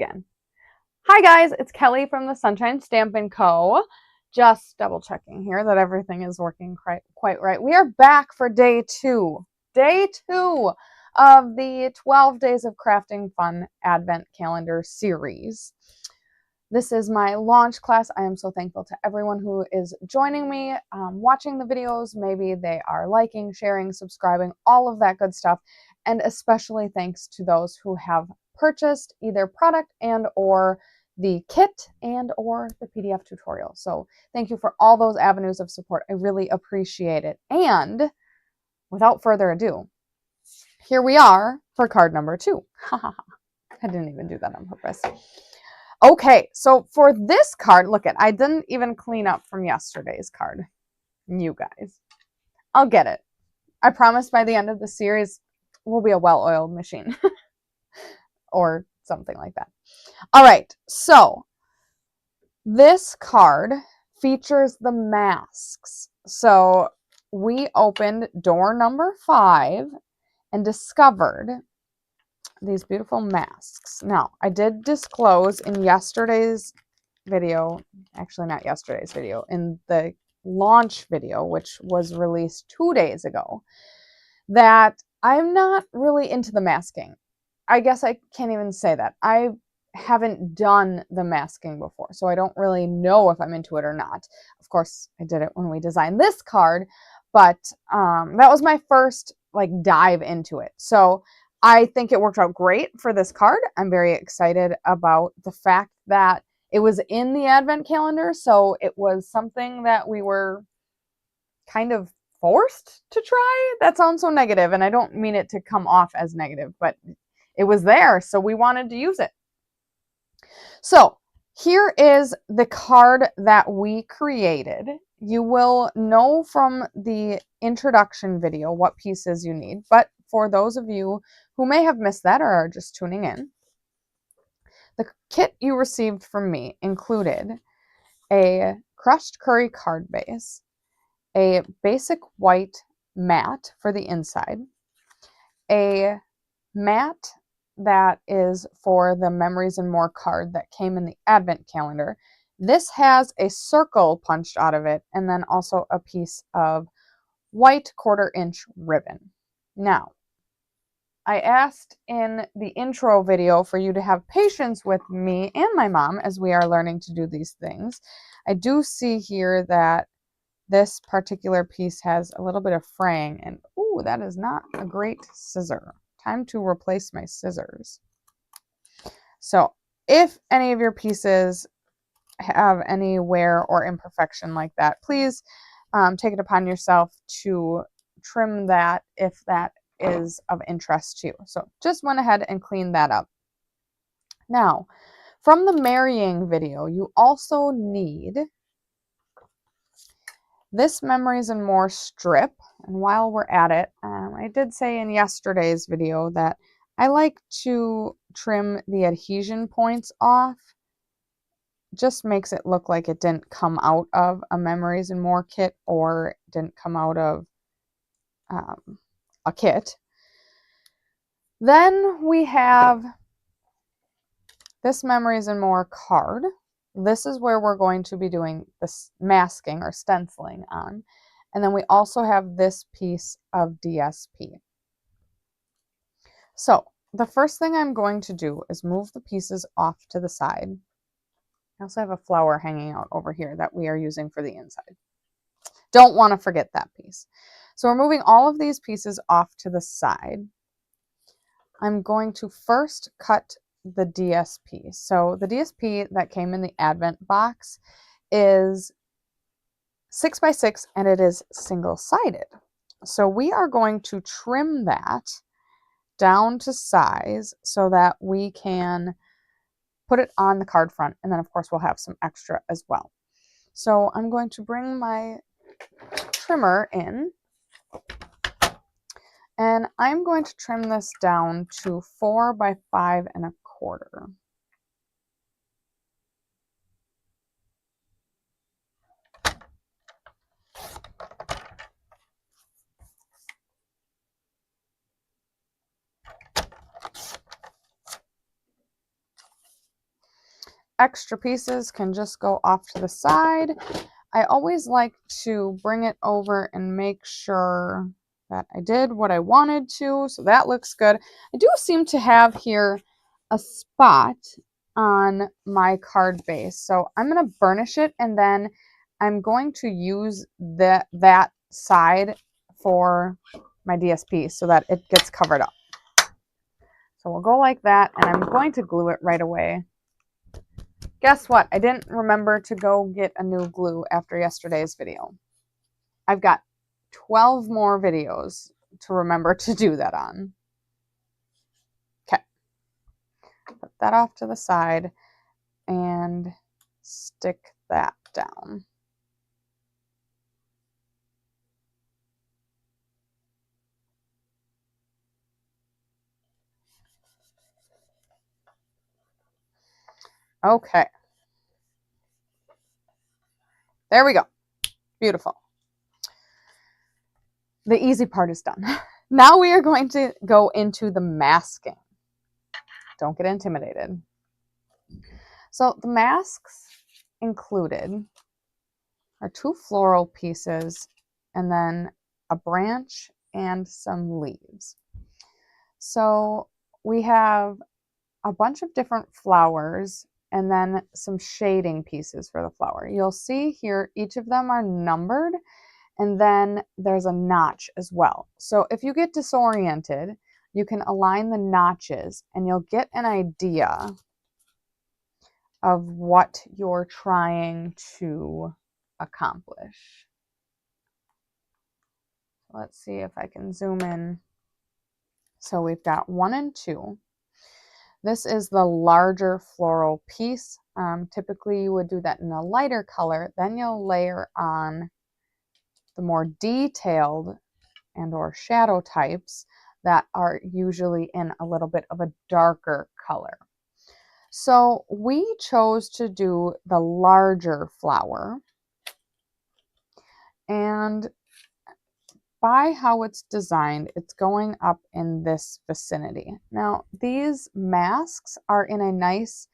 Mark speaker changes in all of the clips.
Speaker 1: again. Hi guys, it's Kelly from the Sunshine Stampin Co. Just double checking here that everything is working quite right. We are back for day two of the 12 Days of Crafting Fun Advent Calendar series. This is my launch class. I am so thankful to everyone who is joining me, watching the videos. Maybe they are liking, sharing, subscribing, all of that good stuff. And especially thanks to those who have purchased either product and or the kit and or the PDF tutorial. So thank you for all those avenues of support. I really appreciate it. And without further ado, here we are for card number 2. I didn't even do that on purpose. Okay, so for this card, look at, I didn't even clean up from yesterday's card. You guys, I'll get it. I promise by the end of the series, we'll be a well-oiled machine or something like that. All right, so this card features the masks. So we opened door number 5 and discovered these beautiful masks. Now, I did disclose in yesterday's video, actually not yesterday's video, in the launch video, which was released 2 days ago, that I'm not really into the masking. I guess I can't even say that. I haven't done the masking before, so I don't really know if I'm into it or not. Of course, I did it when we designed this card, but that was my first dive into it. So I think it worked out great for this card. I'm very excited about the fact that it was in the advent calendar, so it was something that we were kind of forced to try. That sounds so negative, and I don't mean it to come off as negative, but it was there, so we wanted to use it. So here is the card that we created. You will know from the introduction video what pieces you need, but for those of you who may have missed that or are just tuning in, the kit you received from me included a crushed curry card base, a basic white mat for the inside, a mat that is for the Memories and More card that came in the advent calendar. This has a circle punched out of it and then also a piece of white 1/4 inch ribbon. Now, I asked in the intro video for you to have patience with me and my mom as we are learning to do these things. I do see here that this particular piece has a little bit of fraying, and ooh, that is not a great scissor. Time to replace my scissors. So if any of your pieces have any wear or imperfection like that, please take it upon yourself to trim that if that is of interest to you. So just went ahead and cleaned that up. Now, from the marrying video, you also need this Memories and More strip. And while we're at it, I did say in yesterday's video that I like to trim the adhesion points off. Just makes it look like it didn't come out of a Memories and More kit or didn't come out of a kit. Then we have this Memories and More card. This is where we're going to be doing this masking or stenciling on. And then we also have this piece of DSP. So the first thing I'm going to do is move the pieces off to the side. I also have a flower hanging out over here that we are using for the inside. Don't want to forget that piece. So we're moving all of these pieces off to the side. I'm going to first cut the DSP. So the DSP that came in the Advent box is 6 by 6 and it is single-sided. So we are going to trim that down to size so that we can put it on the card front, and then of course we'll have some extra as well. So I'm going to bring my trimmer in and I'm going to trim this down to 4 by 5 1/4. extra pieces can just go off to the side. I always like to bring it over and make sure that I did what I wanted to, so that looks good. I do seem to have here a spot on my card base, so I'm going to burnish it, and then I'm going to use that side for my DSP so that it gets covered up. So we'll go like that, and I'm going to glue it right away. Guess what? I didn't remember to go get a new glue after yesterday's video. I've got 12 more videos to remember to do that on. Okay. Put that off to the side and stick that down. Okay. There we go. Beautiful. The easy part is done. Now we are going to go into the masking. Don't get intimidated. So the masks included are 2 floral pieces and then a branch and some leaves. So we have a bunch of different flowers and then some shading pieces for the flower. You'll see here each of them are numbered, and then there's a notch as well. So if you get disoriented, you can align the notches and you'll get an idea of what you're trying to accomplish. Let's see if I can zoom in. So we've got 1 and 2. This is the larger floral piece. Typically you would do that in a lighter color, then you'll layer on the more detailed and or shadow types that are usually in a little bit of a darker color. So we chose to do the larger flower, and by how it's designed, it's going up in this vicinity. Now, these masks are in a nice,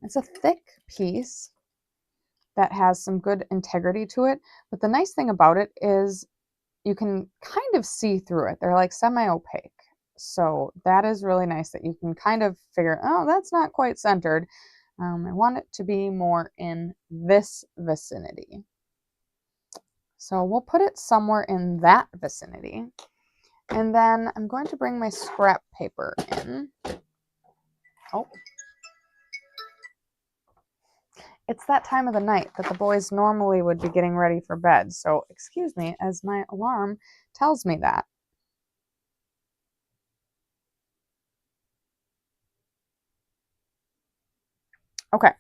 Speaker 1: it's a thick piece that has some good integrity to it, but the nice thing about it is you can kind of see through it. They're like semi-opaque. So that is really nice that you can kind of figure, oh, that's not quite centered. I want it to be more in this vicinity. So we'll put it somewhere in that vicinity. And then I'm going to bring my scrap paper in. Oh. It's that time of the night that the boys normally would be getting ready for bed. So excuse me as my alarm tells me that. Okay.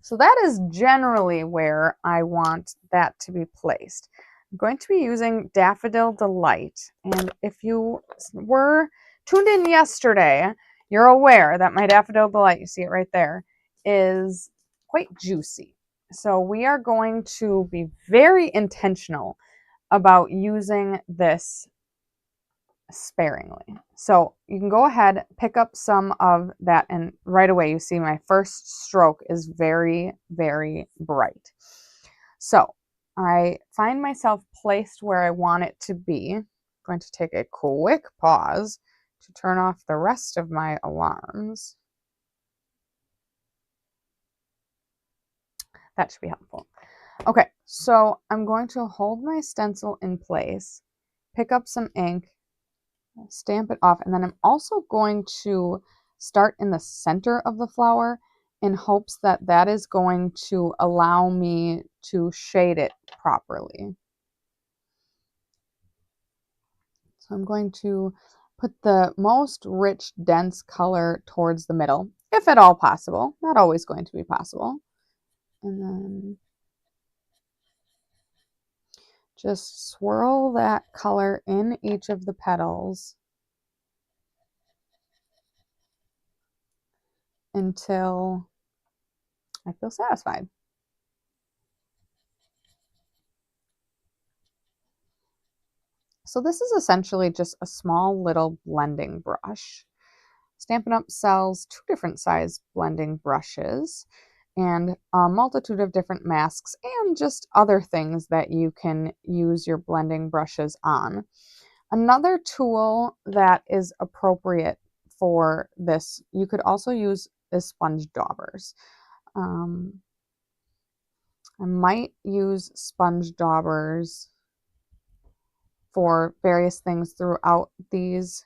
Speaker 1: So that is generally where I want that to be placed. I'm going to be using Daffodil Delight. And if you were tuned in yesterday, you're aware that my Daffodil Delight, you see it right there, is quite juicy. So we are going to be very intentional about using this sparingly. So you can go ahead, pick up some of that, and right away you see my first stroke is very, very bright. So I find myself placed where I want it to be. I'm going to take a quick pause to turn off the rest of my alarms. That should be helpful. Okay, so I'm going to hold my stencil in place, pick up some ink, stamp it off, and then I'm also going to start in the center of the flower in hopes that that is going to allow me to shade it properly. So I'm going to put the most rich, dense color towards the middle, if at all possible. Not always going to be possible. And then just swirl that color in each of the petals until I feel satisfied. So this is essentially just a small little blending brush. Stampin' Up sells 2 different size blending brushes, and a multitude of different masks and just other things that you can use your blending brushes on. Another tool that is appropriate for this, you could also use, is sponge daubers. I might use sponge daubers for various things throughout these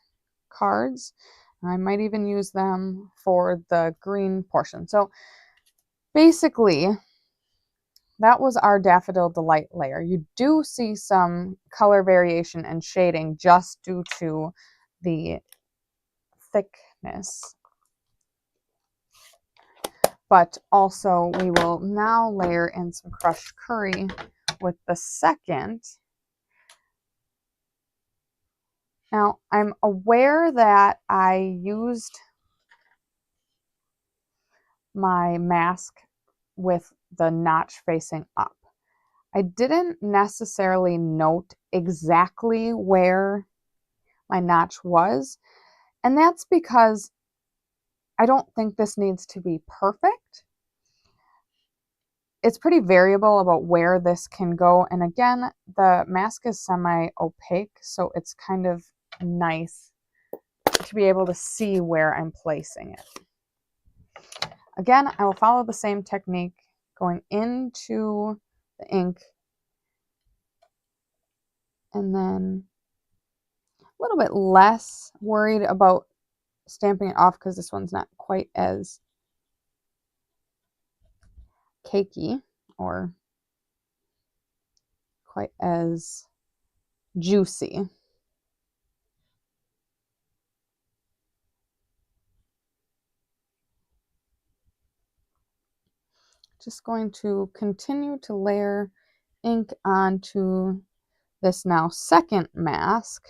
Speaker 1: cards. I might even use them for the green portion. So basically, that was our Daffodil Delight layer. You do see some color variation and shading just due to the thickness. But also we will now layer in some crushed curry with the second. Now I'm aware that I used my mask with the notch facing up. I didn't necessarily note exactly where my notch was, and that's because I don't think this needs to be perfect. It's pretty variable about where this can go, and again, the mask is semi-opaque, so it's kind of nice to be able to see where I'm placing it. Again, I will follow the same technique, going into the ink and then a little bit less worried about stamping it off because this one's not quite as cakey or quite as juicy. Just going to continue to layer ink onto this now second mask.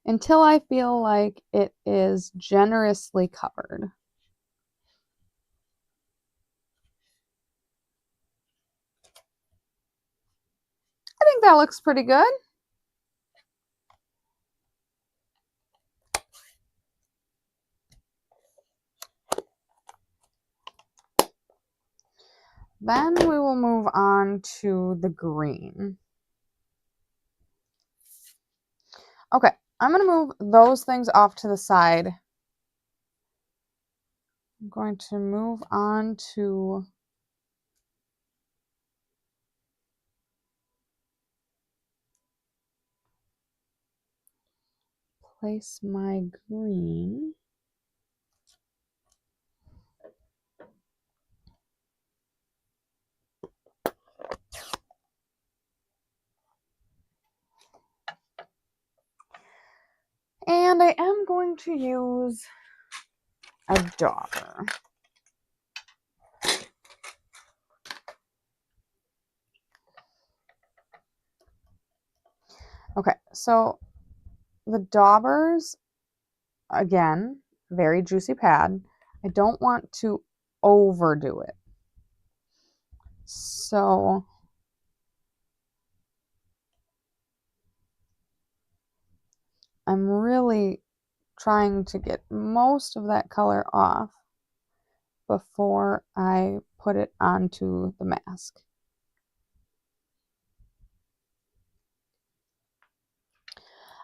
Speaker 1: Until I feel like it is generously covered. I think that looks pretty good. Then we will move on to the green. Okay, I'm going to move those things off to the side. I'm going to move on to place my green. And I am going to use a dauber. Okay, so the daubers, again, very juicy pad. I don't want to overdo it. So I'm really trying to get most of that color off before I put it onto the mask.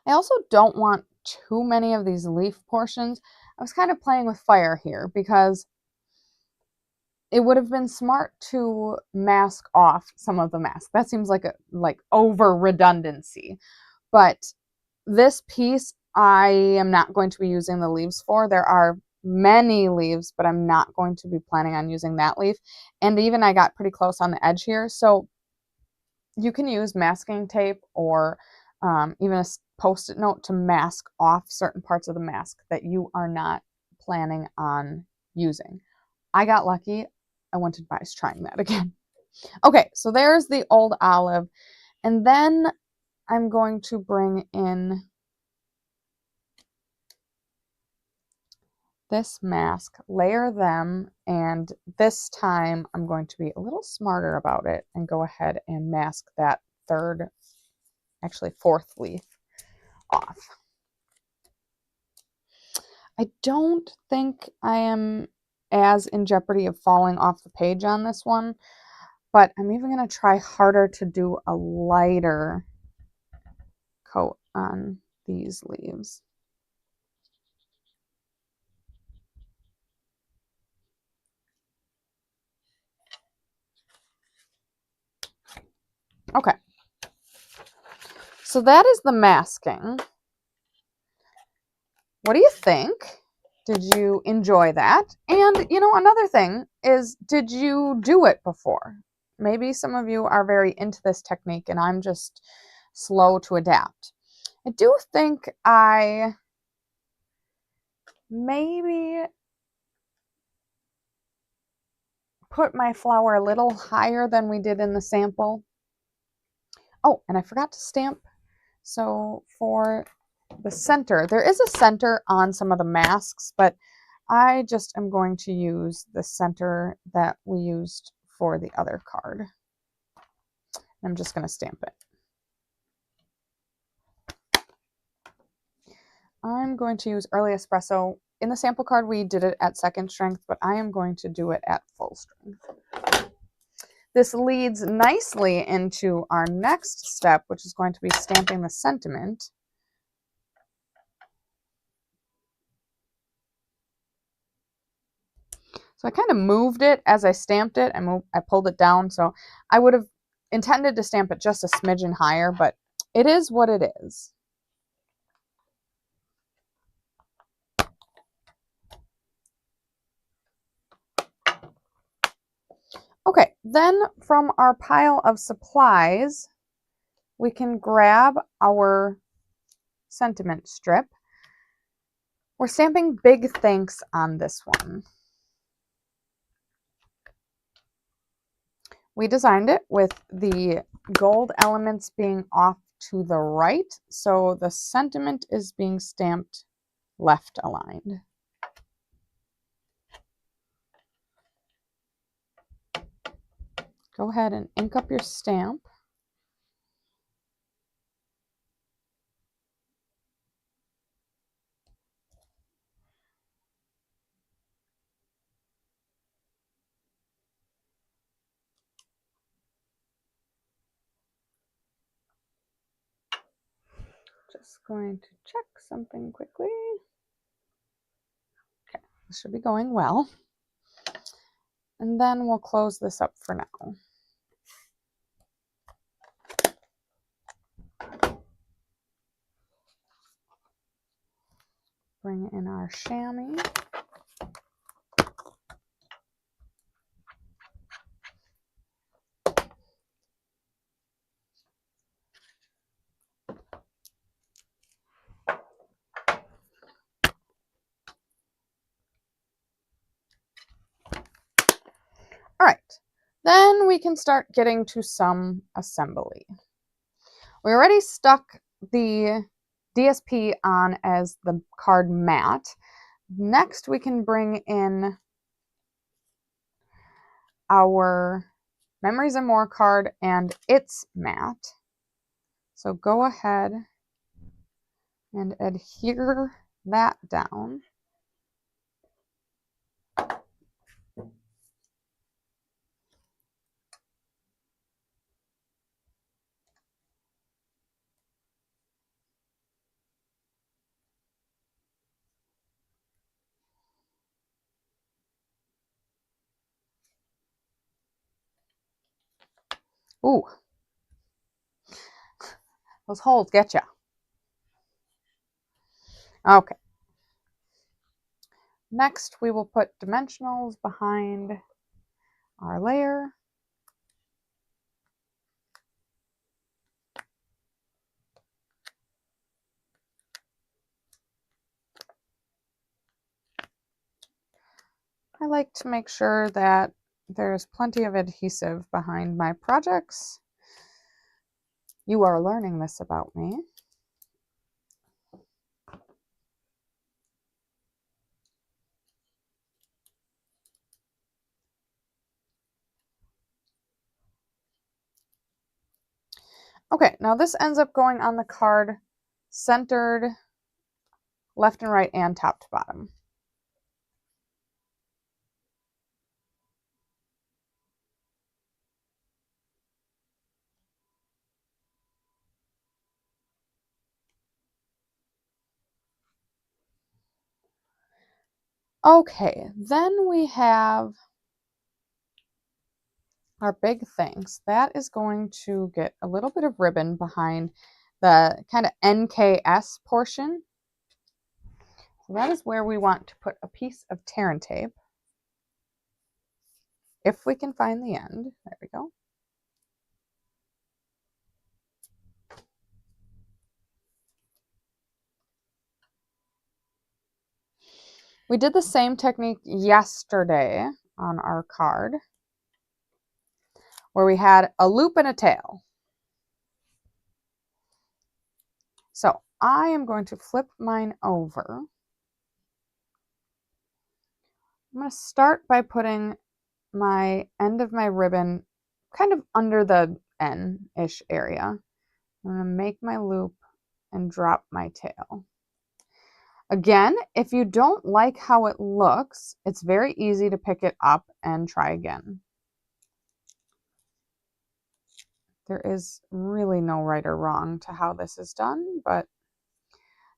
Speaker 1: I also don't want too many of these leaf portions. I was kind of playing with fire here because it would have been smart to mask off some of the mask. That seems like a over redundancy. But this piece I am not going to be using the leaves for. There are many leaves, but I'm not going to be planning on using that leaf. And even I got pretty close on the edge here. So you can use masking tape or even a post-it note to mask off certain parts of the mask that you are not planning on using. I got lucky. I wouldn't advise trying that again. Okay, so there's the old olive. And then I'm going to bring in this mask, layer them, and this time I'm going to be a little smarter about it and go ahead and mask that third, actually fourth leaf off. I don't think I am as in jeopardy of falling off the page on this one, but I'm even going to try harder to do a lighter coat on these leaves. Okay, so that is the masking. What do you think? Did you enjoy that? And, you know, another thing is, did you do it before? Maybe some of you are very into this technique and I'm just slow to adapt. I do think I maybe put my flower a little higher than we did in the sample. Oh, and I forgot to stamp. So for the center, there is a center on some of the masks, but I just am going to use the center that we used for the other card. I'm just going to stamp it. I'm going to use early espresso. In the sample card, we did it at second strength, but I am going to do it at full strength. This leads nicely into our next step, which is going to be stamping the sentiment. So I kind of moved it as I stamped it. I pulled it down, so I would have intended to stamp it just a smidgen higher, but it is what it is. Okay, then from our pile of supplies, we can grab our sentiment strip. We're stamping Big Thanks on this one. We designed it with the gold elements being off to the right, so the sentiment is being stamped left aligned. Go ahead and ink up your stamp. Just going to check something quickly. Okay, this should be going well. And then we'll close this up for now. Bring in our chamois. All right, then we can start getting to some assembly. We already stuck the DSP on as the card mat. Next, we can bring in our Memories and More card and its mat. So go ahead and adhere that down. Ooh, those holes get you. Okay. Next, we will put dimensionals behind our layer. I like to make sure that there's plenty of adhesive behind my projects. You are learning this about me. Okay, now this ends up going on the card centered left and right and top to bottom. Okay, then we have our big things. That is going to get a little bit of ribbon behind the kind of NKS portion. So that is where we want to put a piece of tear and tape. If we can find the end. There we go. We did the same technique yesterday on our card, where we had a loop and a tail. So I am going to flip mine over. I'm going to start by putting my end of my ribbon kind of under the N-ish area. I'm going to make my loop and drop my tail. Again, if you don't like how it looks, it's very easy to pick it up and try again. There is really no right or wrong to how this is done, but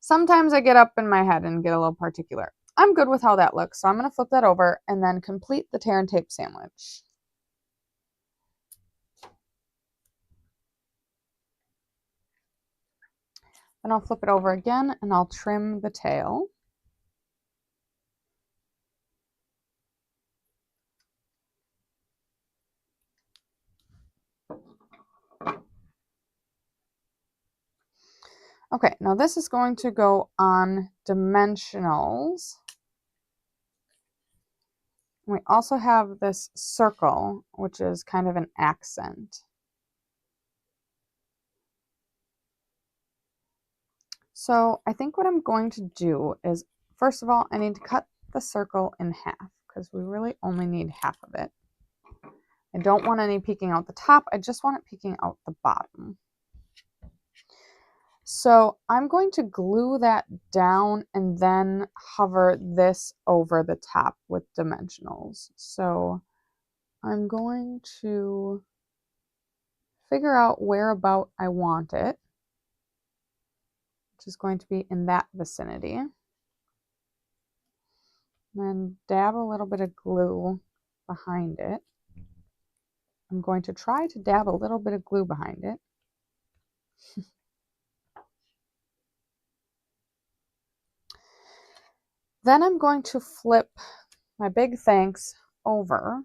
Speaker 1: sometimes I get up in my head and get a little particular. I'm good with how that looks, so I'm going to flip that over and then complete the tear and tape sandwich. Then I'll flip it over again and I'll trim the tail. Okay, now this is going to go on dimensionals. We also have this circle, which is kind of an accent. So I think what I'm going to do is, first of all, I need to cut the circle in half because we really only need half of it. I don't want any peeking out the top. I just want it peeking out the bottom. So I'm going to glue that down and then hover this over the top with dimensionals. So I'm going to figure out where about I want it, which is going to be in that vicinity. Then dab a little bit of glue behind it. I'm going to try to dab a little bit of glue behind it. Then I'm going to flip my big thanks over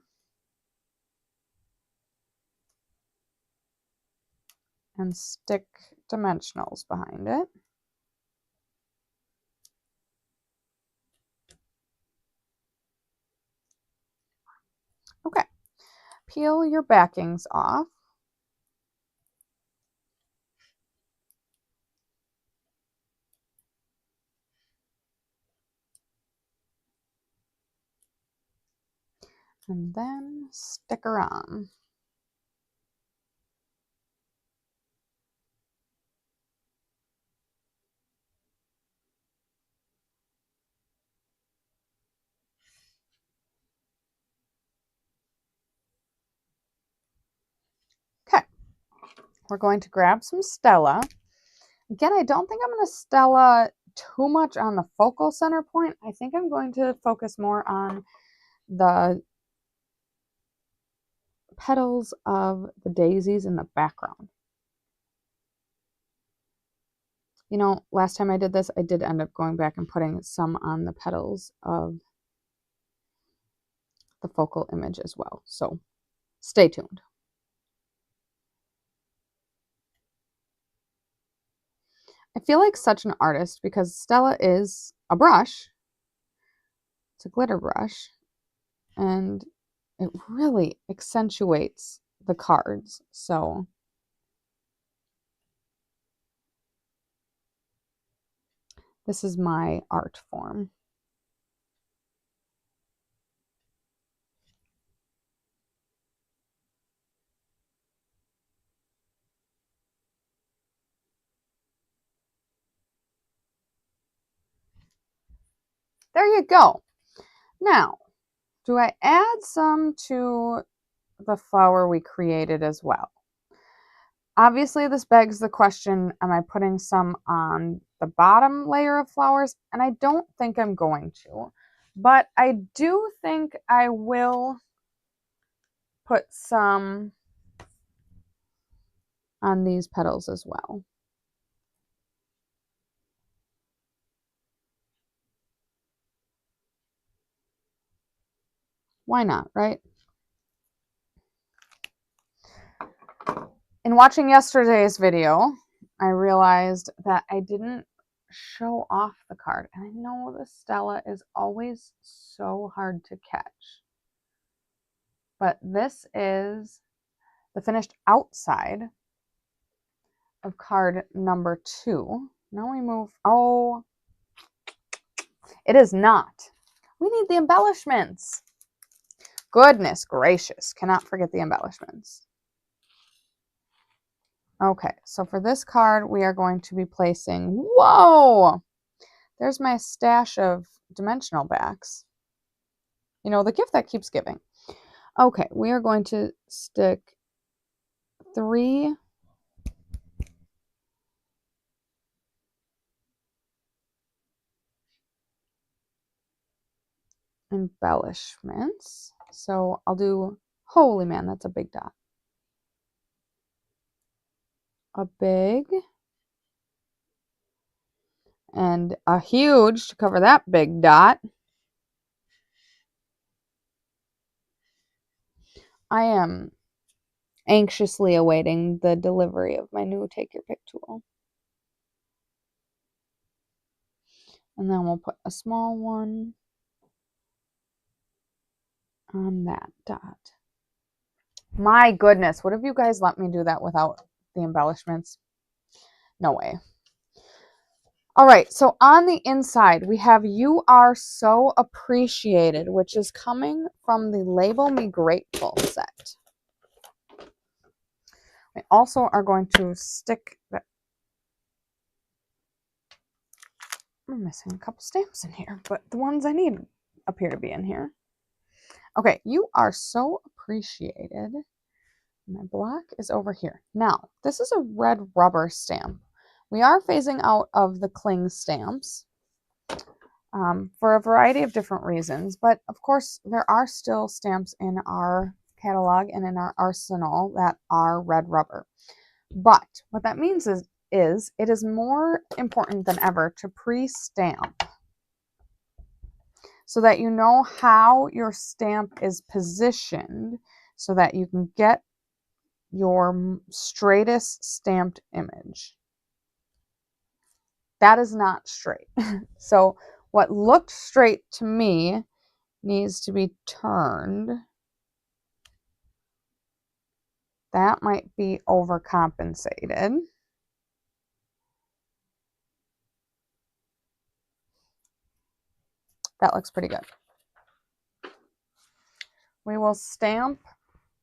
Speaker 1: and stick dimensionals behind it. Okay, peel your backings off. And then stick her on. Okay, we're going to grab some Stella. Again, I don't think I'm going to Stella too much on the focal center point. I think I'm going to focus more on the petals of the daisies in the background. You know, last time I did this, I did end up going back and putting some on the petals of the focal image as well. So stay tuned. I feel like such an artist because Stella is a brush. It's a glitter brush. And it really accentuates the cards. So this is my art form. there you go. Now, do I add some to the flower we created as well? Obviously, this begs the question, am I putting some on the bottom layer of flowers? And I don't think I'm going to, but I do think I will put some on these petals as well. Why not, right? In watching yesterday's video, I realized that I didn't show off the card. And I know the Stella is always so hard to catch. But this is the finished outside of card number 2. Now we move. Oh, it is not. We need the embellishments. Goodness gracious. Cannot forget the embellishments. Okay, so for this card, we are going to be placing, whoa, there's my stash of dimensional backs. You know, the gift that keeps giving. Okay, we are going to stick 3 embellishments. So I'll do, holy man, that's a big dot. A big and a huge to cover that big dot. I am anxiously awaiting the delivery of my new Take Your Pick tool. And then we'll put a small one on that dot. My goodness, would have you guys let me do that without the embellishments? No way. All right, so on the inside, we have You Are So Appreciated, which is coming from the Label Me Grateful set. We also are going to stick that. I'm missing a couple stamps in here, but the ones I need appear to be in here. Okay, You Are So Appreciated. My block is over here. Now, this is a red rubber stamp. We are phasing out of the cling stamps for a variety of different reasons, but of course there are still stamps in our catalog and in our arsenal that are red rubber. But what that means is it is more important than ever to pre-stamp so that you know how your stamp is positioned so that you can get your straightest stamped image. That is not straight. So what looked straight to me needs to be turned. That might be overcompensated. That looks pretty good. We will stamp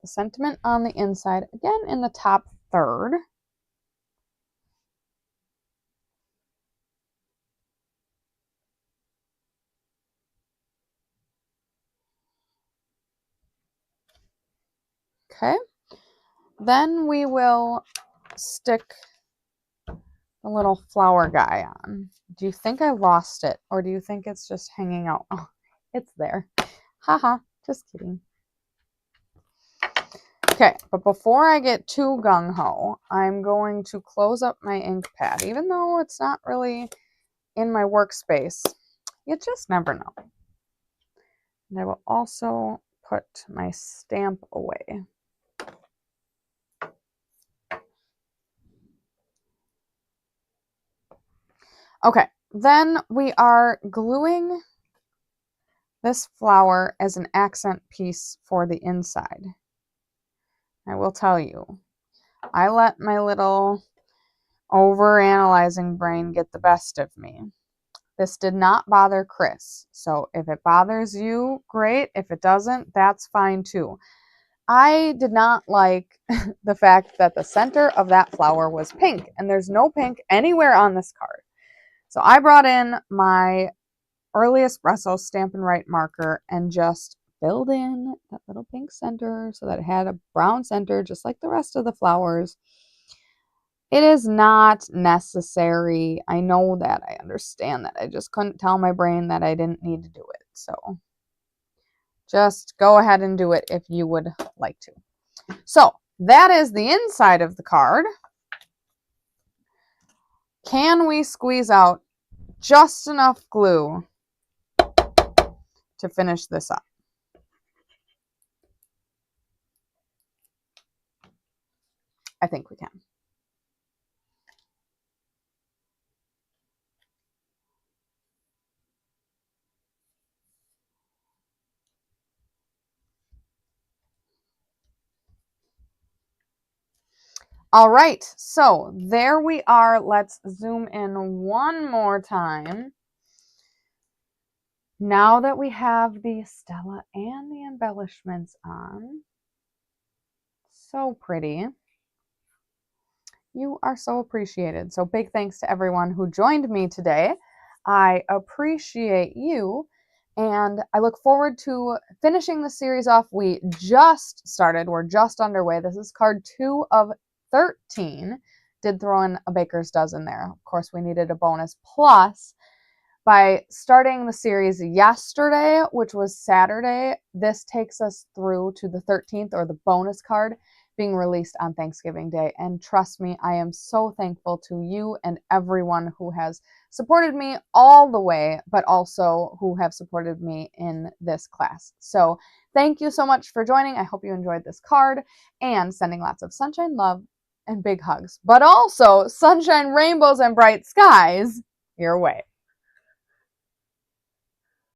Speaker 1: the sentiment on the inside, again in the top third. Okay, then we will stick the little flower guy on. Do you think I lost it, or do you think it's just hanging out? Oh, it's there. Haha, just kidding. Okay, but before I get too gung-ho, I'm going to close up my ink pad, even though it's not really in my workspace. You just never know. And I will also put my stamp away. Okay, then we are gluing this flower as an accent piece for the inside. I will tell you, I let my little over-analyzing brain get the best of me. This did not bother Chris, so if it bothers you, great. If it doesn't, that's fine too. I did not like the fact that the center of that flower was pink, and there's no pink anywhere on this card. So I brought in my Early Espresso Stampin' Write marker and just filled in that little pink center so that it had a brown center just like the rest of the flowers. It is not necessary. I know that. I understand that. I just couldn't tell my brain that I didn't need to do it. So just go ahead and do it if you would like to. So that is the inside of the card. Can we squeeze out just enough glue to finish this up? I think we can. All right, so there we are. Let's zoom in one more time. Now that we have the Stella and the embellishments on, so pretty. You are so appreciated. So big thanks to everyone who joined me today. I appreciate you, and I look forward to finishing the series off. We just started. We're just underway. This is card 2 of 13. Did throw in a baker's dozen there. Of course, we needed a bonus. Plus, by starting the series yesterday, which was Saturday, this takes us through to the 13th, or the bonus card being released on Thanksgiving Day. And trust me, I am so thankful to you and everyone who has supported me all the way, but also who have supported me in this class. So thank you so much for joining. I hope you enjoyed this card, and sending lots of sunshine, love, and big hugs, but also sunshine, rainbows, and bright skies your way.